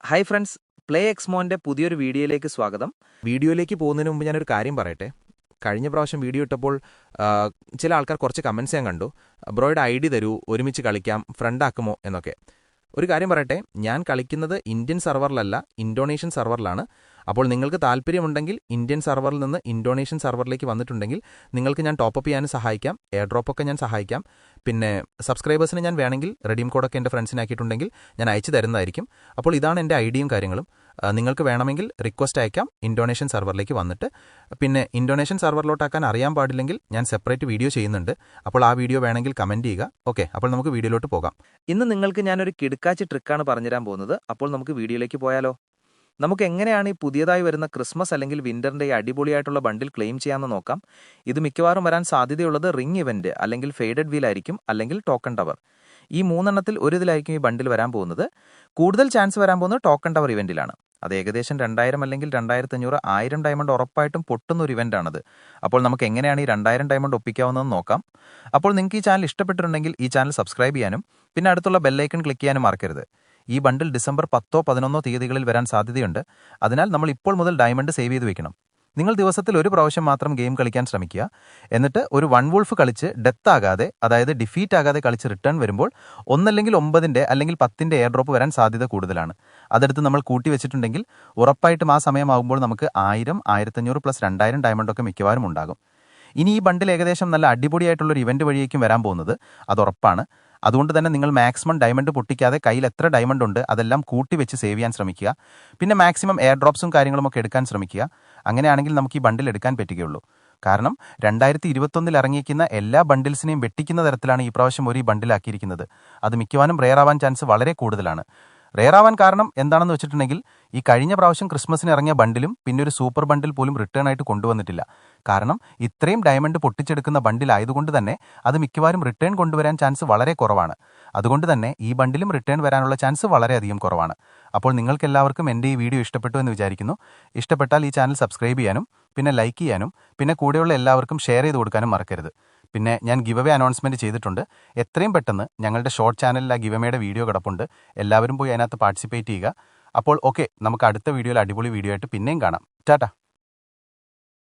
Hi friends, play എക്സ്മോൻ്റെ പുതിയൊരു വീഡിയോയിലേക്ക് സ്വാഗതം. വീഡിയോയിലേക്ക് പോകുന്നതിന് മുമ്പ് ഞാനൊരു കാര്യം പറയട്ടെ. കഴിഞ്ഞ പ്രാവശ്യം വീഡിയോ ഇട്ടപ്പോൾ ചില ആൾക്കാർ കുറച്ച് കമൻസ് ഞാൻ കണ്ടു. ബ്രോയുടെ ID തരൂ, ഒരുമിച്ച് കളിക്കാം, ഫ്രണ്ടാക്കുമോ എന്നൊക്കെ. ഒരു കാര്യം പറയട്ടെ, ഞാൻ കളിക്കുന്നത് ഇന്ത്യൻ സർവറിലല്ല, ഇന്തോനേഷ്യൻ സർവറിലാണ്. അപ്പോൾ നിങ്ങൾക്ക് താല്പര്യമുണ്ടെങ്കിൽ ഇന്ത്യൻ സർവറിൽ നിന്ന് ഇന്തോനേഷ്യൻ സർവറിലേക്ക് വന്നിട്ടുണ്ടെങ്കിൽ നിങ്ങൾക്ക് ഞാൻ ടോപ്പപ്പ് ചെയ്യാനും സഹായിക്കാം, എയർ ഡ്രോപ്പൊക്കെ ഞാൻ സഹായിക്കാം. പിന്നെ സബ്സ്ക്രൈബേഴ്സിന് ഞാൻ വേണമെങ്കിൽ റെഡീം കോഡൊക്കെ എൻ്റെ ഫ്രണ്ട്സിനാക്കിയിട്ടുണ്ടെങ്കിൽ ഞാൻ അയച്ചു തരുന്നതായിരിക്കും. അപ്പോൾ ഇതാണ് എൻ്റെ ഐഡിയയും കാര്യങ്ങളും. നിങ്ങൾക്ക് വേണമെങ്കിൽ റിക്വസ്റ്റ് അയക്കാം ഇന്തോനേഷ്യൻ സർവറിലേക്ക് വന്നിട്ട്. പിന്നെ ഇന്തോനേഷ്യൻ സർവറിലോട്ടാക്കാൻ അറിയാൻ പാടില്ലെങ്കിൽ ഞാൻ സെപ്പറേറ്റ് വീഡിയോ ചെയ്യുന്നുണ്ട്. അപ്പോൾ ആ വീഡിയോ വേണമെങ്കിൽ കമൻറ്റ് ചെയ്യുക. ഓക്കെ, അപ്പോൾ നമുക്ക് വീഡിയോയിലോട്ട് പോകാം. ഇന്ന് നിങ്ങൾക്ക് ഞാനൊരു കിടുക്കാച്ചി ട്രിക്കാണ് പറഞ്ഞുതരാൻ പോകുന്നത്. അപ്പോൾ നമുക്ക് വീഡിയോയിലേക്ക് പോയാലോ? നമുക്ക് എങ്ങനെയാണ് ഈ പുതിയതായി വരുന്ന ക്രിസ്മസ് അല്ലെങ്കിൽ വിൻ്ററിൻ്റെ ഈ അടിപൊളിയായിട്ടുള്ള ബണ്ടിൽ ക്ലെയിം ചെയ്യാമെന്ന് നോക്കാം. ഇത് മിക്കവാറും വരാൻ സാധ്യതയുള്ളത് റിംഗ് ഇവൻറ്റ് അല്ലെങ്കിൽ ഫെയ്ഡഡ് വീൽ ആയിരിക്കും, അല്ലെങ്കിൽ ടോക്കൺ ടവർ. ഈ മൂന്നെണ്ണത്തിൽ ഒരു ഇതിലായിരിക്കും ഈ ബണ്ടിൽ വരാൻ പോകുന്നത്. കൂടുതൽ ചാൻസ് വരാൻ പോകുന്നത് ടോക്കൺ ടവർ ഇവൻറ്റിലാണ്. അത് ഏകദേശം 2000 അല്ലെങ്കിൽ 2500 1000 ഡയമണ്ട് ഉറപ്പായിട്ടും പൊട്ടുന്ന ഒരു ഇവൻ്റാണത്. അപ്പോൾ നമുക്ക് എങ്ങനെയാണ് ഈ 2000 ഡയമണ്ട് ഒപ്പിക്കാവുന്നതെന്ന് നോക്കാം. അപ്പോൾ നിങ്ങൾക്ക് ഈ ചാനൽ ഇഷ്ടപ്പെട്ടിട്ടുണ്ടെങ്കിൽ ഈ ചാനൽ സബ്സ്ക്രൈബ് ചെയ്യാനും പിന്നെ അടുത്തുള്ള ബെല്ലൈക്കൺ ക്ലിക്ക് ചെയ്യാനും മറക്കരുത്. ഈ ബണ്ടിൽ ഡിസംബർ 10 11 തീയതികളിൽ വരാൻ സാധ്യതയുണ്ട്. അതിനാൽ നമ്മൾ ഇപ്പോൾ മുതൽ ഡയമണ്ട് സേവ് ചെയ്ത് വെക്കണം. നിങ്ങൾ ദിവസത്തിൽ ഒരു പ്രാവശ്യം മാത്രം ഗെയിം കളിക്കാൻ ശ്രമിക്കുക. എന്നിട്ട് ഒരു 1 വൂൾഫ് കളിച്ച് ഡെത്ത് ആകാതെ, അതായത് ഡിഫീറ്റ് ആകാതെ കളിച്ച് റിട്ടേൺ വരുമ്പോൾ ഒന്നല്ലെങ്കിൽ 9 അല്ലെങ്കിൽ 10 എയർ ഡ്രോപ്പ് വരാൻ സാധ്യത കൂടുതലാണ്. അതെടുത്ത് നമ്മൾ കൂട്ടി വെച്ചിട്ടുണ്ടെങ്കിൽ ഉറപ്പായിട്ടും ആ സമയമാകുമ്പോൾ നമുക്ക് 1000 1500 പ്ലസ് 2000 ഡയമണ്ടൊക്കെ മിക്കവാറും ഉണ്ടാകും. ഇനി ഈ ബണ്ടിൽ ഏകദേശം നല്ല അടിപൊളിയായിട്ടുള്ളൊരു ഇവൻറ്റ് വഴിയേക്കും വരാൻ പോകുന്നത്, അത് ഉറപ്പാണ്. അതുകൊണ്ട് തന്നെ നിങ്ങൾ മാക്സിമം ഡയമണ്ട് പൊട്ടിക്കാതെ കയ്യിൽ എത്ര ഡയമണ്ട് ഉണ്ട് അതെല്ലാം കൂട്ടി വെച്ച് സേവ് ചെയ്യാൻ ശ്രമിക്കുക. പിന്നെ മാക്സിമം എയർ ഡ്രോപ്സും കാര്യങ്ങളുമൊക്കെ എടുക്കാൻ ശ്രമിക്കുക. അങ്ങനെയാണെങ്കിൽ നമുക്ക് ഈ ബണ്ടിൽ എടുക്കാൻ പറ്റുകയുള്ളൂ. കാരണം 2021 ഇറങ്ങിയിരിക്കുന്ന എല്ലാ ബണ്ടിൽസിനെയും വെട്ടിക്കുന്ന തരത്തിലാണ് ഈ പ്രാവശ്യം ഒരു ബണ്ടിലാക്കിയിരിക്കുന്നത്. അത് മിക്കവാറും റെയർ ആവാൻ ചാൻസ് വളരെ കൂടുതലാണ്. റെയർ ആവാൻ കാരണം എന്താണെന്ന് വെച്ചിട്ടുണ്ടെങ്കിൽ, ഈ കഴിഞ്ഞ പ്രാവശ്യം ക്രിസ്മസിന് ഇറങ്ങിയ ബണ്ടിലും പിന്നെ ഒരു സൂപ്പർ ബണ്ടിൽ പോലും റിട്ടേൺ ആയിട്ട് കൊണ്ടുവന്നിട്ടില്ല. കാരണം ഇത്രയും ഡയമണ്ട് പൊട്ടിച്ചെടുക്കുന്ന ബണ്ടിൽ ആയതുകൊണ്ട് തന്നെ അത് മിക്കവാറും റിട്ടേൺ കൊണ്ടുവരാൻ ചാൻസ് വളരെ കുറവാണ്. അതുകൊണ്ട് തന്നെ ഈ ബണ്ടിലും റിട്ടേൺ വരാനുള്ള ചാൻസ് വളരെയധികം കുറവാണ്. അപ്പോൾ നിങ്ങൾക്ക് എല്ലാവർക്കും എൻ്റെ ഈ വീഡിയോ ഇഷ്ടപ്പെട്ടു എന്ന് വിചാരിക്കുന്നു. ഇഷ്ടപ്പെട്ടാൽ ഈ ചാനൽ സബ്സ്ക്രൈബ് ചെയ്യാനും പിന്നെ ലൈക്ക് ചെയ്യാനും പിന്നെ കൂടെയുള്ള എല്ലാവർക്കും ഷെയർ ചെയ്ത് കൊടുക്കാനും മറക്കരുത്. പിന്നെ ഞാൻ ഗിവ് അവേ അനൗൺസ്മെൻറ്റ് ചെയ്തിട്ടുണ്ട്. എത്രയും പെട്ടെന്ന് ഞങ്ങളുടെ ഷോർട്ട് ചാനലിൽ ആ ഗിവ് അവേയുടെ വീഡിയോ കിടപ്പുണ്ട്. എല്ലാവരും പോയി അതിനകത്ത് പാർട്ടിസിപ്പേറ്റ് ചെയ്യുക. അപ്പോൾ ഓക്കെ, നമുക്ക് അടുത്ത വീഡിയോയിൽ അടിപൊളി വീഡിയോ ആയിട്ട് പിന്നെയും കാണാം. ടാറ്റാ.